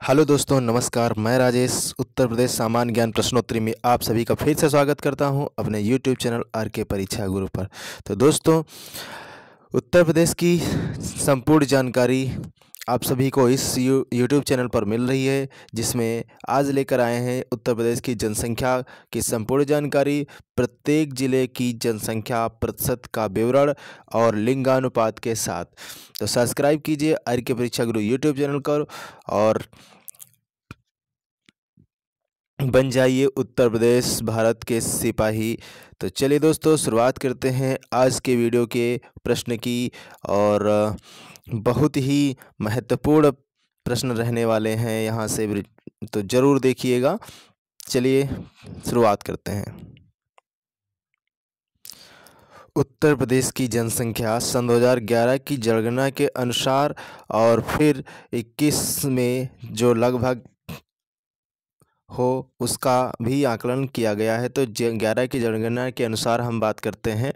Hello दोस्तों, नमस्कार। मैं राजेश उत्तर प्रदेश सामान्य ज्ञान प्रश्नोत्तरी में आप सभी का फिर से स्वागत करता हूं अपने यूट्यूब चैनल आर के परीक्षा गुरु पर। तो दोस्तों, उत्तर प्रदेश की संपूर्ण जानकारी आप सभी को इस यूट्यूब चैनल पर मिल रही है, जिसमें आज लेकर आए हैं उत्तर प्रदेश की जनसंख्या की संपूर्ण जानकारी, प्रत्येक जिले की जनसंख्या प्रतिशत का विवरण और लिंगानुपात के साथ। तो सब्सक्राइब कीजिए आर के परीक्षा गुरु यूट्यूब चैनल को और बन जाइए उत्तर प्रदेश भारत के सिपाही। तो चलिए दोस्तों, शुरुआत करते हैं आज के वीडियो के प्रश्न की। और बहुत ही महत्वपूर्ण प्रश्न रहने वाले हैं यहाँ से, तो ज़रूर देखिएगा। चलिए शुरुआत करते हैं। उत्तर प्रदेश की जनसंख्या सन 2011 की जनगणना के अनुसार और फिर 21 में जो लगभग हो उसका भी आकलन किया गया है। तो 11 की जनगणना के अनुसार हम बात करते हैं।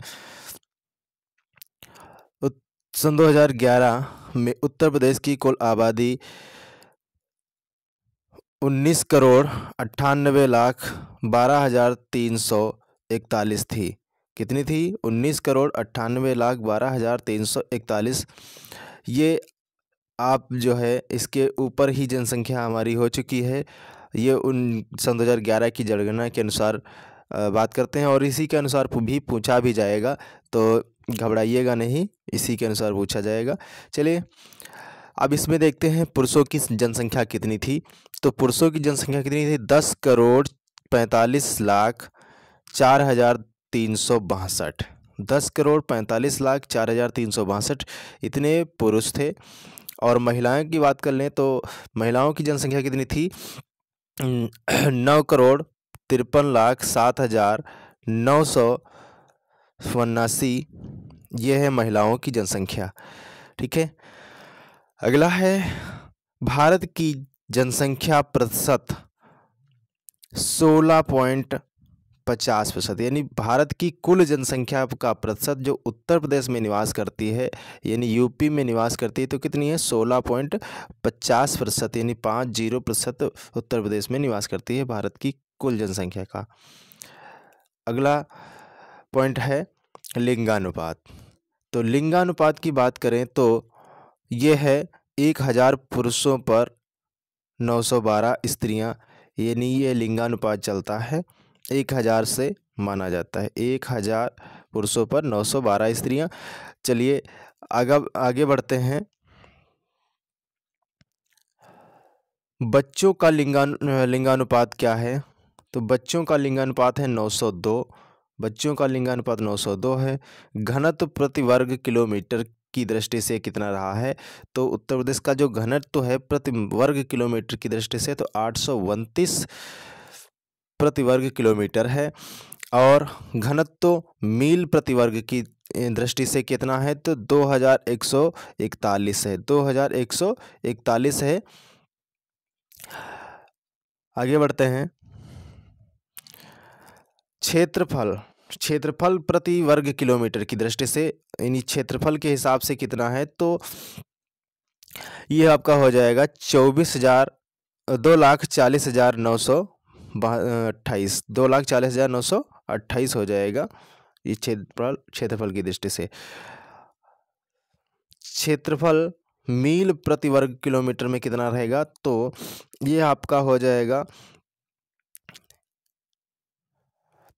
सन 2011 में उत्तर प्रदेश की कुल आबादी 19,98,12,341 थी। कितनी थी? 19,98,12,341। ये आप जो है इसके ऊपर ही जनसंख्या हमारी हो चुकी है। ये सन 2011 की जनगणना के अनुसार बात करते हैं, और इसी के अनुसार भी पूछा भी जाएगा, तो घबराइएगा नहीं, इसी के अनुसार पूछा जाएगा। चलिए अब इसमें देखते हैं पुरुषों की जनसंख्या कितनी थी। तो पुरुषों की जनसंख्या कितनी थी? 10,45,04,362। 10,45,04,362 इतने पुरुष थे। और महिलाओं की बात कर लें तो महिलाओं की जनसंख्या कितनी थी? 9,53,07,979। ये है महिलाओं की जनसंख्या। ठीक है, अगला है भारत की जनसंख्या प्रतिशत 16.50%। यानी भारत की कुल जनसंख्या का प्रतिशत जो उत्तर प्रदेश में निवास करती है, यानी यूपी में निवास करती है, तो कितनी है? 16.50%, यानी 50% उत्तर प्रदेश में निवास करती है भारत की कुल जनसंख्या का। अगला पॉइंट है लिंगानुपात। तो लिंगानुपात की बात करें तो ये है 1000 पुरुषों पर 912 स्त्रियां, यानी ये लिंगानुपात चलता है 1000 से माना जाता है। 1000 पुरुषों पर 912 स्त्रियां। चलिए आगे बढ़ते हैं। बच्चों का लिंगानुपात क्या है? तो बच्चों का लिंगानुपात है 902। बच्चों का लिंगानुपात 902 है। घनत्व प्रति वर्ग किलोमीटर की दृष्टि से कितना रहा है? तो उत्तर प्रदेश का जो घनत्व है प्रति वर्ग किलोमीटर की दृष्टि से तो 829 प्रति वर्ग किलोमीटर है। और घनत्व मील प्रति वर्ग की दृष्टि से कितना है? तो 2141 है। 2141 है। आगे बढ़ते हैं। क्षेत्रफल प्रति वर्ग किलोमीटर की दृष्टि से, यानी क्षेत्रफल के हिसाब से कितना है? तो ये आपका हो जाएगा 2,40,928। 2,40,928 हो जाएगा ये क्षेत्रफल की दृष्टि से। क्षेत्रफल मील प्रति वर्ग किलोमीटर में कितना रहेगा? तो ये आपका हो जाएगा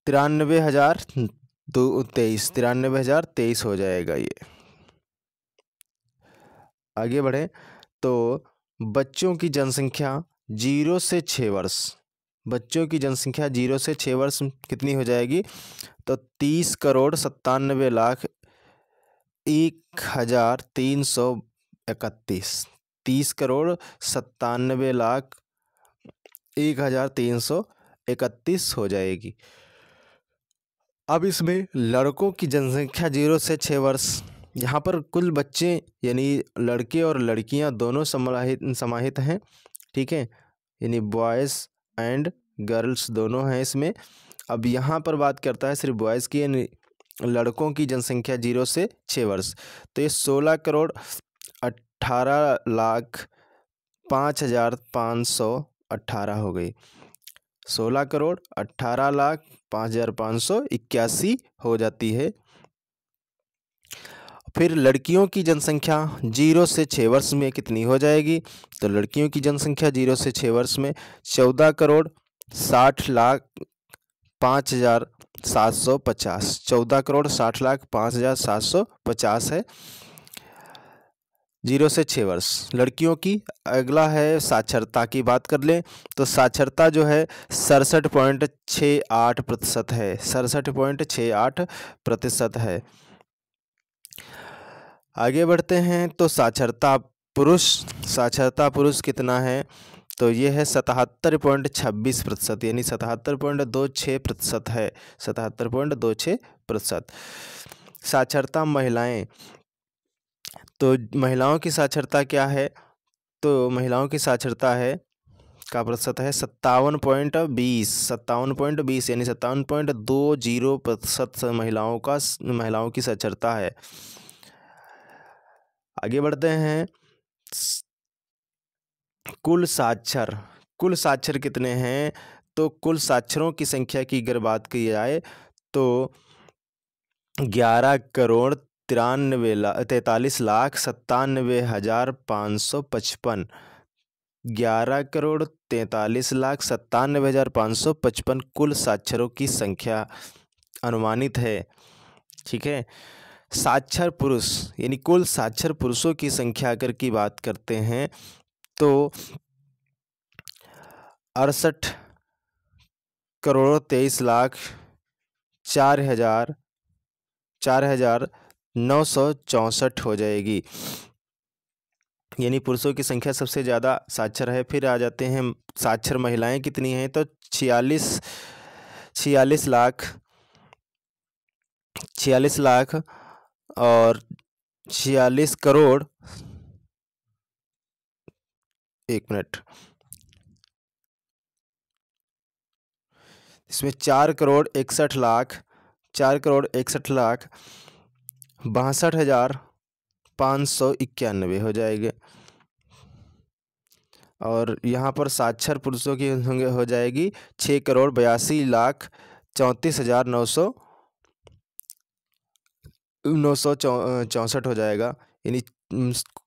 93,023 हो जाएगा ये। आगे बढ़े तो बच्चों की जनसंख्या 0 से 6 वर्ष, बच्चों की जनसंख्या 0 से 6 वर्ष कितनी हो जाएगी? तो 30,97,01,331। 30,97,01,331 हो जाएगी। अब इसमें लड़कों की जनसंख्या 0 से 6 वर्ष, यहाँ पर कुल बच्चे यानी लड़के और लड़कियाँ दोनों समाहित हैं। ठीक है, यानी बॉयज़ एंड गर्ल्स दोनों हैं इसमें। अब यहाँ पर बात करता है सिर्फ बॉयज़ की, यानी लड़कों की जनसंख्या 0 से 6 वर्ष। तो ये 16,18,00,000 5,518 हो गई। 16,18,05,581 हो जाती है। फिर लड़कियों की जनसंख्या 0 से 6 वर्ष में कितनी हो जाएगी? तो लड़कियों की जनसंख्या 0 से 6 वर्ष में 14,60,05,750। 14,60,05,750 है 0 से 6 वर्ष लड़कियों की। अगला है साक्षरता की बात कर लें तो साक्षरता जो है 67.68% है। 67.68% है। आगे बढ़ते हैं तो साक्षरता पुरुष कितना है? तो ये है 77.26%, यानी 77.26% है। 77.26%। साक्षरता महिलाएं, तो महिलाओं की साक्षरता क्या है? तो महिलाओं की साक्षरता है का प्रतिशत है 57.20, यानी 57.20% महिलाओं की साक्षरता है। आगे बढ़ते हैं कुल साक्षर कितने हैं? तो कुल साक्षरों की संख्या की अगर बात की जाए तो 11,43,97,555। 11,43,97,555 कुल साक्षरों की संख्या अनुमानित है। ठीक है। साक्षर पुरुष, यानी कुल साक्षर पुरुषों की संख्या अगर की बात करते हैं तो 68,23,04,964 हो जाएगी, यानी पुरुषों की संख्या सबसे ज़्यादा साक्षर है। फिर आ जाते हैं साक्षर महिलाएं कितनी हैं? तो 46 लाख और 46 करोड़, एक मिनट, इसमें 4,61,62,591 हो जाएंगे। और यहाँ पर साक्षर पुरुषों की हो जाएगी 6,82,64,964 हो जाएगा। यानी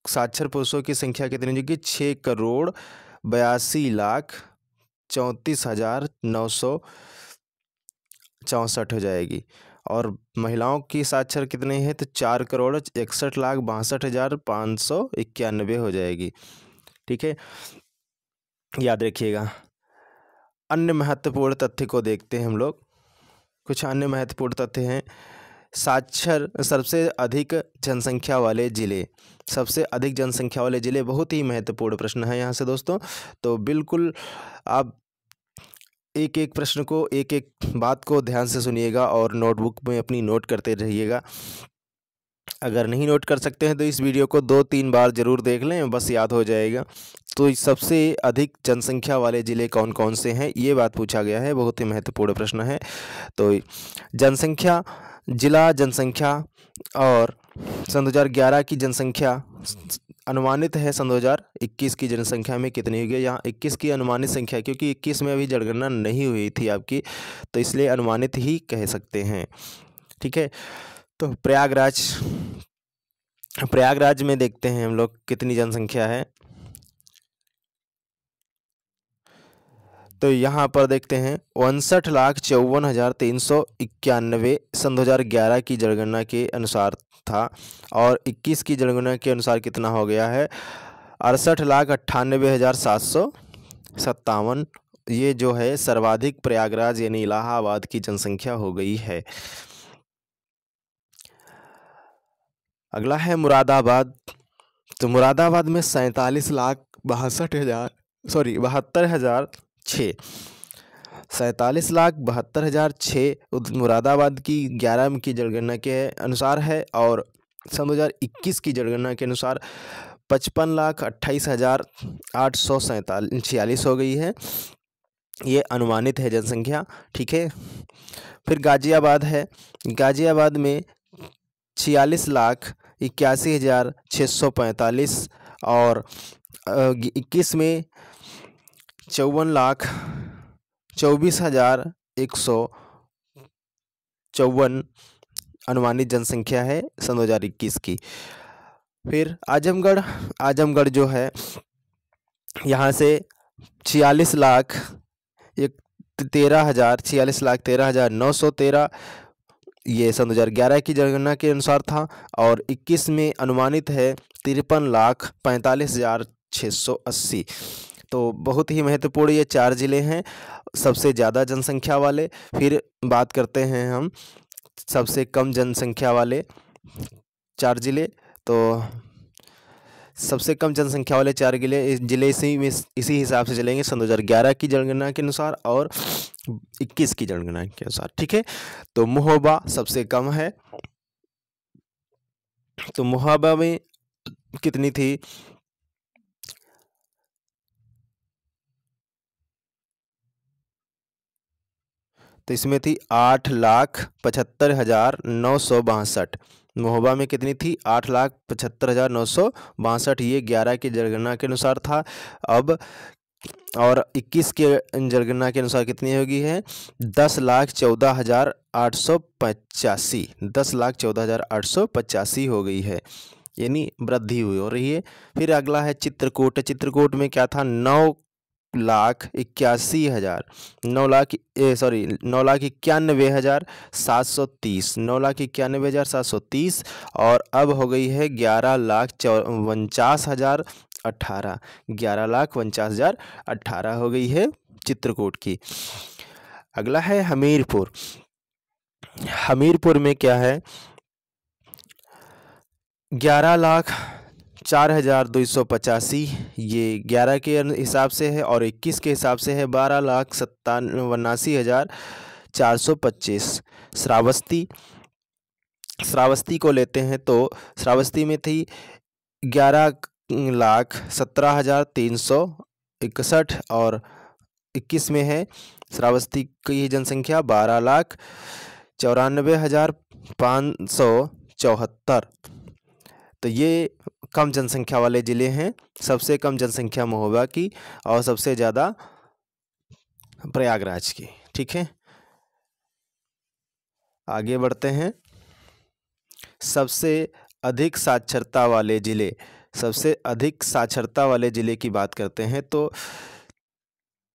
साक्षर पुरुषों की संख्या कितनी हो जाएगी? 6,82,64,964 हो जाएगी। और महिलाओं की साक्षर कितने हैं? तो 4,61,62,591 हो जाएगी। ठीक है, याद रखिएगा। अन्य महत्वपूर्ण तथ्य को देखते हैं हम लोग। कुछ अन्य महत्वपूर्ण तथ्य हैं। सबसे अधिक जनसंख्या वाले ज़िले बहुत ही महत्वपूर्ण प्रश्न है यहाँ से दोस्तों। तो बिल्कुल आप एक एक प्रश्न को, एक एक बात को ध्यान से सुनिएगा और नोटबुक में अपनी नोट करते रहिएगा। अगर नहीं नोट कर सकते हैं तो इस वीडियो को 2-3 बार ज़रूर देख लें, बस याद हो जाएगा। तो सबसे अधिक जनसंख्या वाले ज़िले कौन कौन से हैं, ये बात पूछा गया है। बहुत ही महत्वपूर्ण प्रश्न है। तो जिला जनसंख्या और सन 2011 की जनसंख्या अनुमानित है सन 2021 की जनसंख्या में कितनी होगी। यहाँ 21 की अनुमानित संख्या, क्योंकि 21 में अभी जनगणना नहीं हुई थी आपकी, तो इसलिए अनुमानित ही कह सकते हैं। ठीक है। तो प्रयागराज में देखते हैं हम लोग कितनी जनसंख्या है। तो यहाँ पर देखते हैं 59,54,391 सन 2011 की जनगणना के अनुसार था, और 21 की जनगणना के अनुसार कितना हो गया है? 68,98,757। ये जो है सर्वाधिक प्रयागराज यानी इलाहाबाद की जनसंख्या हो गई है। अगला है मुरादाबाद। तो मुरादाबाद में 47,72,006 मुरादाबाद की 11 की जनगणना के अनुसार है, और सन 2021 की जनगणना के अनुसार 55,28,846 हो गई है। ये अनुमानित है जनसंख्या। ठीक है। फिर गाजियाबाद है। गाजियाबाद में 46,81,645 और 21 में 54,24,154 अनुमानित जनसंख्या है सन 2021 की। फिर आजमगढ़ जो है यहाँ से 46,13,913 ये सन 2011 की जनगणना के अनुसार था, और 21 में अनुमानित है 53,45,680। तो बहुत ही महत्वपूर्ण ये 4 ज़िले हैं सबसे ज़्यादा जनसंख्या वाले। फिर बात करते हैं हम सबसे कम जनसंख्या वाले 4 ज़िले। तो सबसे कम जनसंख्या वाले 4 ज़िले इसी हिसाब से चलेंगे सन 2011 की जनगणना के अनुसार और 21 की जनगणना के अनुसार, ठीक है। तो महोबा सबसे कम है। तो महोबा में कितनी थी? तो इसमें थी 8,75,962। महोबा में कितनी थी? 8,75,962। ये 11 की जनगणना के अनुसार था। अब और 21 के जनगणना के अनुसार कितनी होगी है? 10,14,885। 10,14,885 हो गई है, यानी वृद्धि हो रही है। फिर अगला है चित्रकूट। चित्रकूट में क्या था? 9,81,000 9,91,730। 9,91,730 और अब हो गई है 11,49,018। 11,49,018 हो गई है चित्रकूट की। अगला है हमीरपुर। हमीरपुर में क्या है? 11,04,285। ये 11 के हिसाब से है और 21 के हिसाब से है 12,79,425। श्रावस्ती को लेते हैं तो श्रावस्ती में थी 11,17,361 और 21 में है श्रावस्ती की जनसंख्या 12,94,574। तो ये कम जनसंख्या वाले ज़िले हैं। सबसे कम जनसंख्या महोबा की और सबसे ज़्यादा प्रयागराज की, ठीक है। आगे बढ़ते हैं। सबसे अधिक साक्षरता वाले ज़िले। सबसे अधिक साक्षरता वाले ज़िले की बात करते हैं तो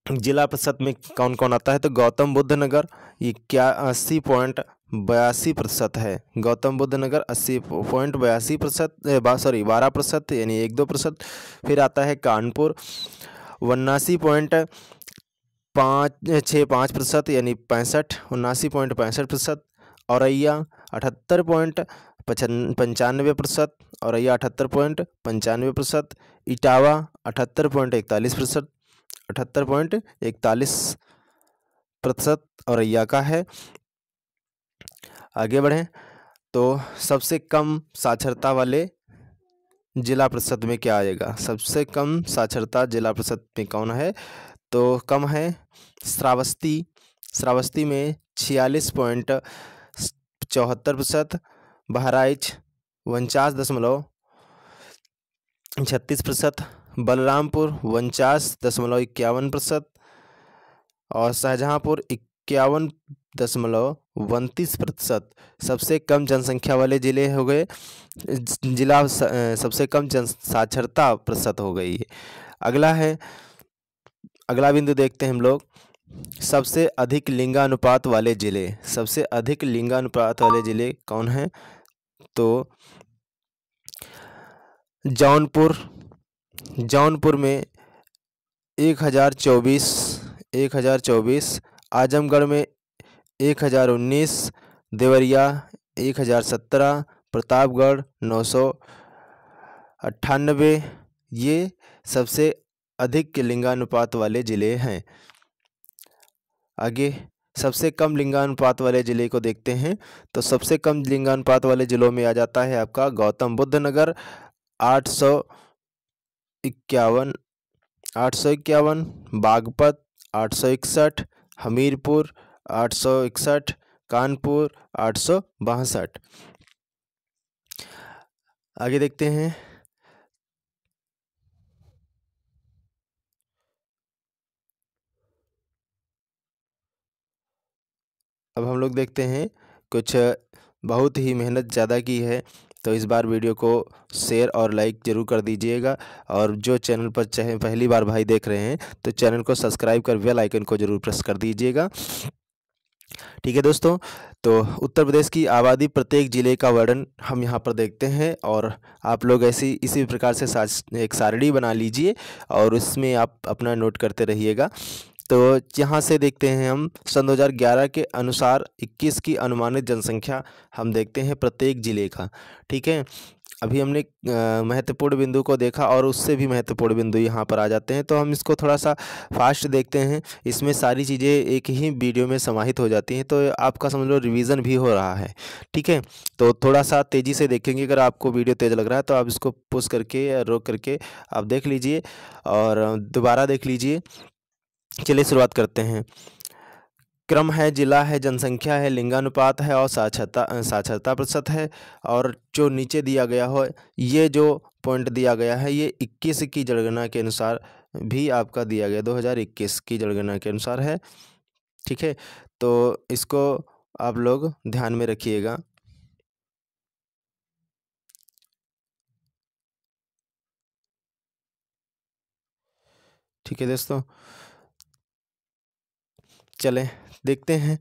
जिला परिषद में कौन कौन आता है? तो गौतम बुद्ध नगर, ये क्या 80.82% है। गौतम बुद्ध नगर 80.82%, 12%, यानी 1-2%। फिर आता है कानपुर 79.65%, यानी 79.65%। औरैया 78.95%, औरैया 78.95%। इटावा 78.41%, 78.41% औरैया का है। आगे बढ़ें तो सबसे कम साक्षरता वाले जिला परिषद में क्या आएगा? सबसे कम साक्षरता जिला परिषद में कौन है? तो कम है श्रावस्ती। श्रावस्ती में 46.74%। बहराइच 49.36%। बलरामपुर 49.51% और शाहजहाँपुर 51.32%। सबसे कम जनसंख्या वाले ज़िले हो गए सबसे कम जन साक्षरता प्रतिशत हो गई है। अगला बिंदु देखते हैं हम लोग। सबसे अधिक लिंगानुपात वाले ज़िले। सबसे अधिक लिंगानुपात वाले ज़िले कौन हैं? तो जौनपुर में 1,024। आजमगढ़ में 1,019। देवरिया 1,017। प्रतापगढ़ 998। ये सबसे अधिक लिंगानुपात वाले ज़िले हैं। आगे सबसे कम लिंगानुपात वाले ज़िले को देखते हैं तो सबसे कम लिंगानुपात वाले ज़िलों में आ जाता है आपका गौतम बुद्ध नगर 851। बागपत 861। हमीरपुर 861। कानपुर 862। आगे देखते हैं अब हम लोग देखते हैं कुछ बहुत ही मेहनत ज़्यादा की है, तो इस बार वीडियो को शेयर और लाइक ज़रूर कर दीजिएगा। और जो चैनल पर चाहे पहली बार भाई देख रहे हैं तो चैनल को सब्सक्राइब कर बेल आइकन को ज़रूर प्रेस कर दीजिएगा। ठीक है दोस्तों, तो उत्तर प्रदेश की आबादी प्रत्येक ज़िले का वर्णन हम यहाँ पर देखते हैं, और आप लोग ऐसी इसी प्रकार से एक सारणी बना लीजिए और उसमें आप अपना नोट करते रहिएगा। तो यहाँ से देखते हैं हम सन 2011 के अनुसार 21 की अनुमानित जनसंख्या हम देखते हैं प्रत्येक ज़िले का। ठीक है, अभी हमने महत्वपूर्ण बिंदु को देखा और उससे भी महत्वपूर्ण बिंदु यहाँ पर आ जाते हैं, तो हम इसको थोड़ा सा फास्ट देखते हैं। इसमें सारी चीज़ें एक ही वीडियो में समाहित हो जाती हैं, तो आपका समझ लो रिवीजन भी हो रहा है। ठीक है, तो थोड़ा सा तेज़ी से देखेंगे। अगर आपको वीडियो तेज़ लग रहा है तो आप इसको पुश करके या रोक करके आप देख लीजिए और दोबारा देख लीजिए। चलिए शुरुआत करते हैं। क्रम है, जिला है, जनसंख्या है, लिंगानुपात है और साक्षरता प्रतिशत है। और जो नीचे दिया गया हो, ये जो पॉइंट दिया गया है ये 21 की जनगणना के अनुसार भी आपका दिया गया, 2021 की जनगणना के अनुसार है। ठीक है, तो इसको आप लोग ध्यान में रखिएगा। ठीक है दोस्तों, चलें देखते हैं।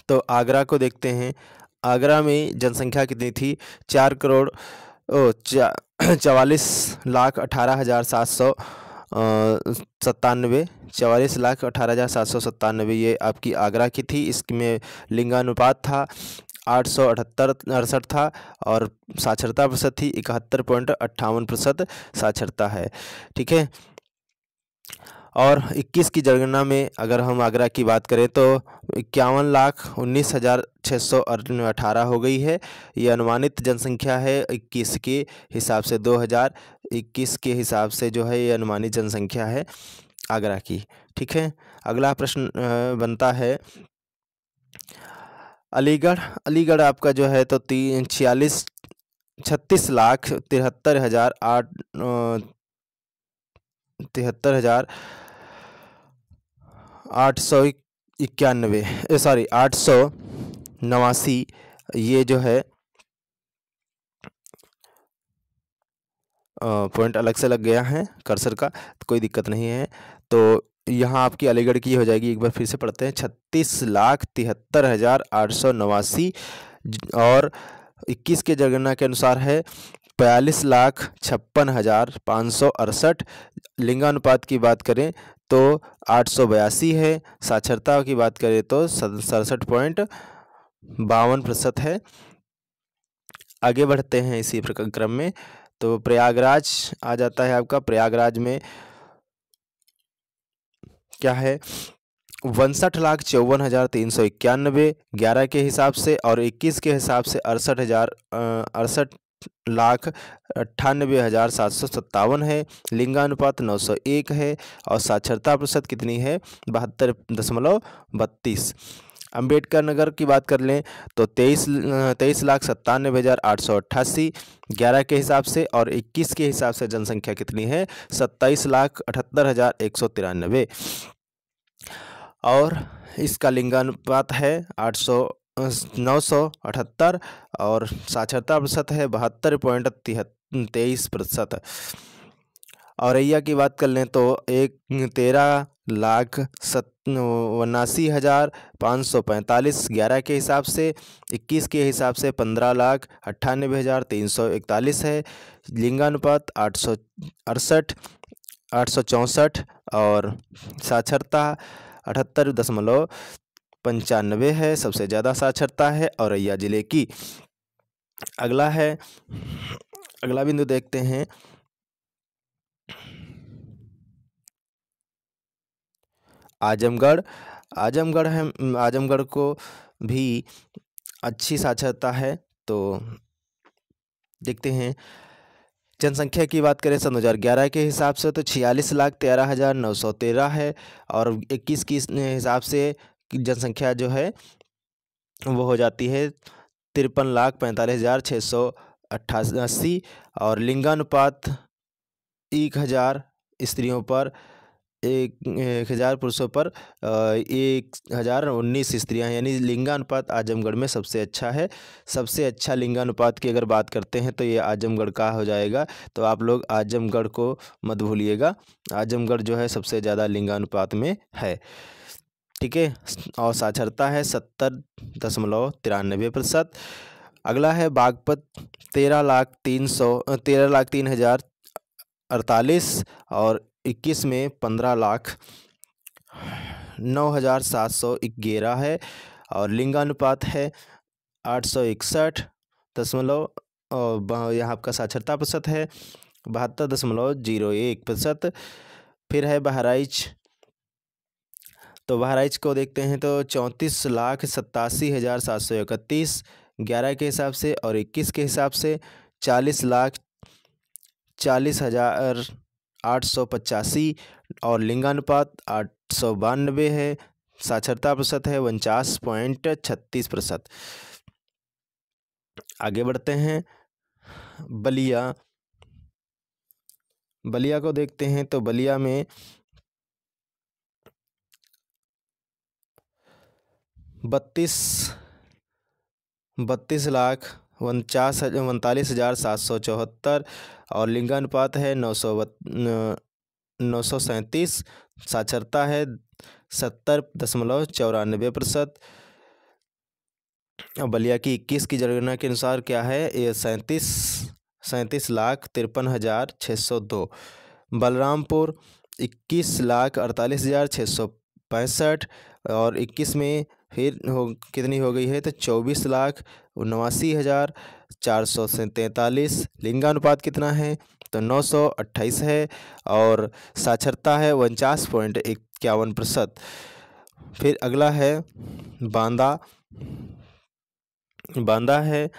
तो आगरा को देखते हैं। आगरा में जनसंख्या कितनी थी? 44,18,797 44,18,797 ये आपकी आगरा की थी। इसमें लिंगानुपात था 868 था और साक्षरता प्रतिशत थी 71.58% साक्षरता है। ठीक है, और 21 की जनगणना में अगर हम आगरा की बात करें तो 51,19,618 हो गई है। ये अनुमानित जनसंख्या है 21 के हिसाब से, 2021 के हिसाब से जो है ये अनुमानित जनसंख्या है आगरा की। ठीक है, अगला प्रश्न बनता है अलीगढ़। अलीगढ़ आपका जो है तो 889 ये जो है पॉइंट अलग से लग गया है कर्सर का, तो कोई दिक्कत नहीं है। तो यहाँ आपकी अलीगढ़ की हो जाएगी, एक बार फिर से पढ़ते हैं, 36,73,889 और 21 के जनगणना के अनुसार है 42,56,568। लिंगानुपात की बात करें तो 882 है। साक्षरता की बात करें तो 67.52% है। आगे बढ़ते हैं इसी प्रकार क्रम में, तो प्रयागराज आ जाता है आपका। प्रयागराज में क्या है? 62,54,391 11 के हिसाब से, और 21 के हिसाब से 68,98,757 है। लिंगानुपात 901 है और साक्षरता प्रतिशत कितनी है? 72.32। अम्बेडकर नगर की बात कर लें तो 23,97,888 11 के हिसाब से, और 21 के हिसाब से जनसंख्या कितनी है? 27,78,193 और इसका लिंगानुपात है 978 और साक्षरता प्रतिशत है 72.23%। औरैया की बात कर लें तो 13,79,545 11 के हिसाब से, 21 के हिसाब से 15,98,341 है। लिंगानुपात 864 और साक्षरता 78.95 है। सबसे ज़्यादा साक्षरता है औरैया जिले की। अगला बिंदु देखते हैं आजमगढ़। आजमगढ़ को भी अच्छी साक्षरता है। तो देखते हैं, जनसंख्या की बात करें सन 2011 के हिसाब से तो 46,13,913 है, और 21 की हिसाब से जनसंख्या जो है वो हो जाती है 53,45,688 और लिंगानुपात 1,000 स्त्रियों पर 1000 पुरुषों पर 1019 स्त्रियां, यानी लिंगानुपात आजमगढ़ में सबसे अच्छा है। सबसे अच्छा लिंगानुपात की अगर बात करते हैं तो ये आजमगढ़ का हो जाएगा। तो आप लोग आजमगढ़ को मत भूलिएगा, आजमगढ़ जो है सबसे ज़्यादा लिंगानुपात में है। ठीक है, और साक्षरता है 70.93%। अगला है बागपत 13,03,048 और 21 में 15,09,711 है और लिंगानुपात है 861 और यहाँ आपका साक्षरता प्रतिशत है 72.01%। फिर है बहराइच, तो बहराइच को देखते हैं तो 34,87,731 11 के हिसाब से और 21 के हिसाब से 40,40,885 और लिंगानुपात 892 है। साक्षरता प्रतिशत है 49.36%। आगे बढ़ते हैं बलिया, बलिया को देखते हैं तो बलिया में 32,49,774 और लिंगानुपात है 937। साक्षरता है 70.94%। बलिया की 21 की जनगणना के अनुसार क्या है, ये 37,53,53,602। बलरामपुर 21,48,665 और 21 में फिर कितनी हो गई है तो 24,79,443। लिंगानुपात कितना है तो 928 है और साक्षरता है 49.51%। फिर अगला है बांदा, बांदा है,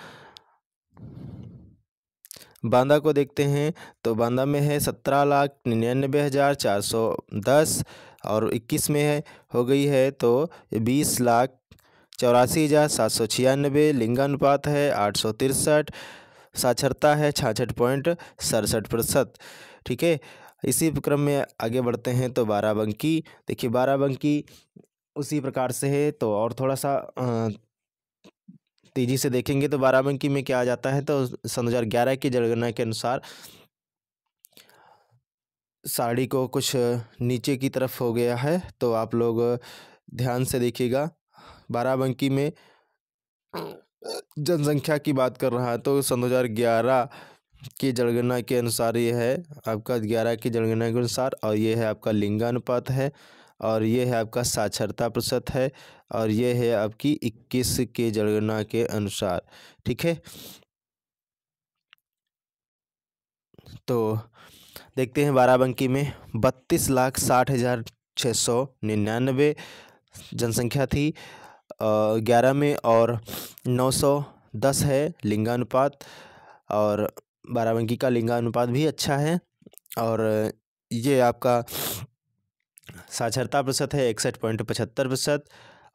बांदा को देखते हैं तो बांदा में है 17,99,410 और 21 में है हो गई है तो 20,84,796। लिंगानुपात है 863। साक्षरता है 66.67%। ठीक है, इसी क्रम में आगे बढ़ते हैं तो बाराबंकी, देखिए बाराबंकी उसी प्रकार से है तो और थोड़ा सा तेजी से देखेंगे तो बाराबंकी में क्या आ जाता है तो सन 2011 की जनगणना के अनुसार साड़ी को कुछ नीचे की तरफ हो गया है, तो आप लोग ध्यान से देखिएगा। बाराबंकी में जनसंख्या की बात कर रहा है तो सन 2011 की जनगणना के अनुसार ये है आपका 11 की जनगणना के अनुसार, और ये है आपका लिंगानुपात है और ये है आपका साक्षरता प्रतिशत है और ये है आपकी 21 की जनगणना के अनुसार। ठीक है, तो देखते हैं बाराबंकी में 32,60,699 जनसंख्या थी 11 में और 910 है लिंगानुपात, और बाराबंकी का लिंगानुपात भी अच्छा है और ये आपका साक्षरता प्रतिशत है 61.75%।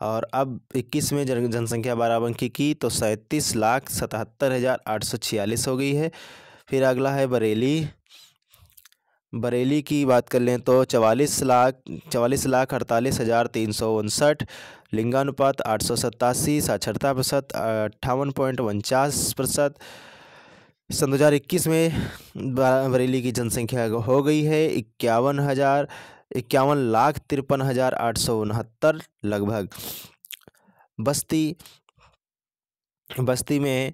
और अब 21 में जनसंख्या बाराबंकी की तो 37,77,846 हो गई है। फिर अगला है बरेली, बरेली की बात कर लें तो 44,48,359। लिंगानुपात 887। साक्षरता प्रतिशत 58.49%। सन 2021 में बरेली की जनसंख्या हो गई है 51,53,869 लगभग। बस्ती में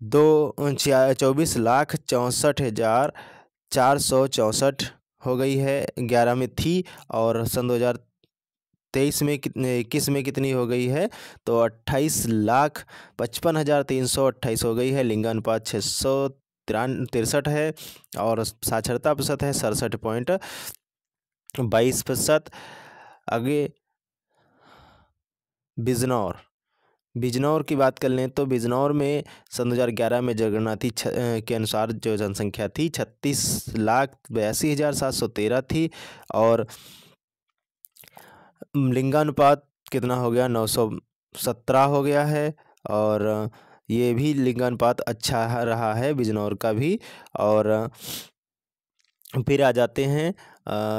24,64,64 हो गई है 11 में थी और सन 2023 में 21 में कितनी हो गई है तो 28,55,328 हो गई है। लिंगानुपात 663 है और साक्षरता प्रतिशत है 67.22%। आगे बिजनौर की बात कर लें तो बिजनौर में सन 2011 में जनगणना थी के अनुसार जो जनसंख्या थी 36,82,713 थी और लिंगानुपात कितना हो गया 917 हो गया है और ये भी लिंगानुपात अच्छा रहा है बिजनौर का भी। और फिर आ जाते हैं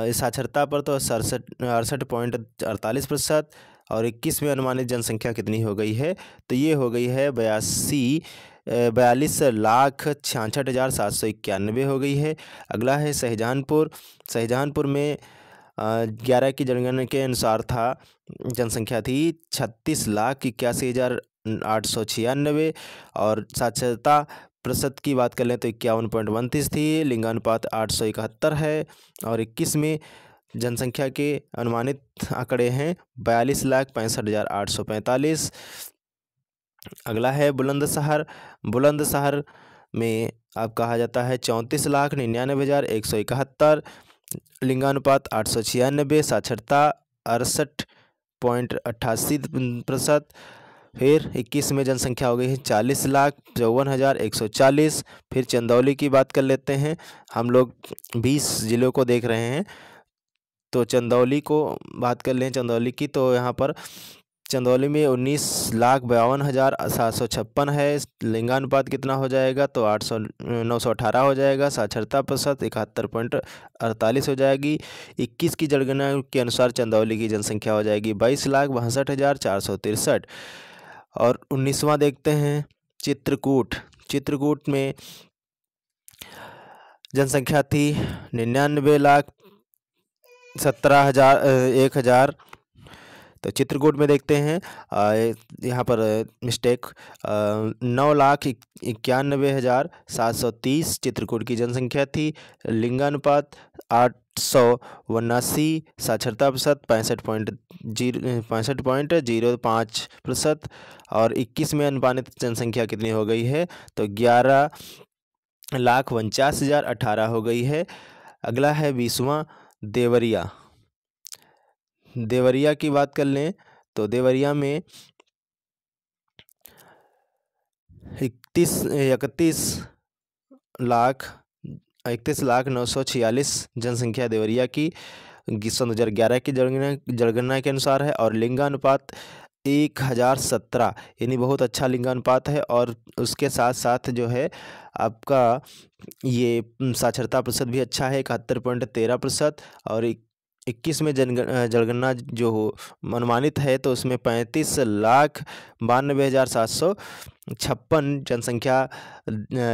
इस साक्षरता पर तो 68.48%। और 21 में अनुमानित जनसंख्या कितनी हो गई है, तो ये हो गई है 42,46,66,791 हो गई है। अगला है शाहजहानपुर। शाहजहानपुर में 11 की जनगणना के अनुसार था, जनसंख्या थी 36,81,896। और साक्षरता प्रतिशत की बात कर लें तो 51.29 थी। लिंगानुपात 871 है। और 21 में जनसंख्या के अनुमानित आंकड़े हैं 42,65,845। अगला है बुलंदशहर। बुलंदशहर में अब कहा जाता है 34,99,171। लिंगानुपात 896। साक्षरता 68.88%। फिर 21 में जनसंख्या हो गई है 40,54,140। फिर चंदौली की बात कर लेते हैं। हम लोग 20 ज़िलों को देख रहे हैं, तो चंदौली को बात कर लें चंदौली की, तो यहाँ पर चंदौली में 19,52,756 है। लिंगानुपात कितना हो जाएगा, तो 918 हो जाएगा। साक्षरता प्रतिशत 71.48 हो जाएगी। 21 की जनगणना के अनुसार चंदौली की जनसंख्या हो जाएगी 22,62,463। और 19वां देखते हैं चित्रकूट। चित्रकूट में जनसंख्या थी 99,17,001। तो चित्रकूट में देखते हैं, यहाँ पर मिस्टेक, 9,91,730 चित्रकूट की जनसंख्या थी। लिंगानुपात 879। साक्षरता प्रतिशत 65.05%। और 21 में अनुमानित जनसंख्या कितनी हो गई है, तो 11,49,18 हो गई है। अगला है 20वां देवरिया। देवरिया की बात कर लें तो देवरिया में 31,946 जनसंख्या देवरिया की सन 2011 की जनगणना के अनुसार है। और लिंगानुपात 1,017, यानी बहुत अच्छा लिंगानुपात है। और उसके साथ साथ जो है आपका ये साक्षरता प्रतिशत भी अच्छा है 71.13%। और 21 में जनगणना जो अनुमानित है, तो उसमें 35,92,756 जनसंख्या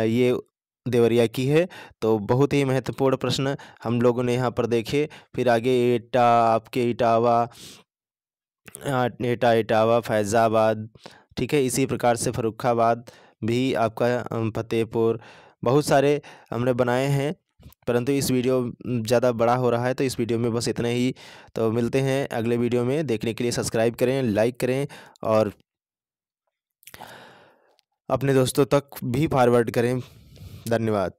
ये देवरिया की है। तो बहुत ही महत्वपूर्ण प्रश्न हम लोगों ने यहाँ पर देखे। फिर आगे इटावा फैज़ाबाद, ठीक है। इसी प्रकार से फर्रुखाबाद भी आपका, फतेहपुर, बहुत सारे हमने बनाए हैं, परंतु इस वीडियो ज़्यादा बड़ा हो रहा है, तो इस वीडियो में बस इतना ही। तो मिलते हैं अगले वीडियो में। देखने के लिए सब्सक्राइब करें, लाइक करें और अपने दोस्तों तक भी फॉरवर्ड करें। धन्यवाद।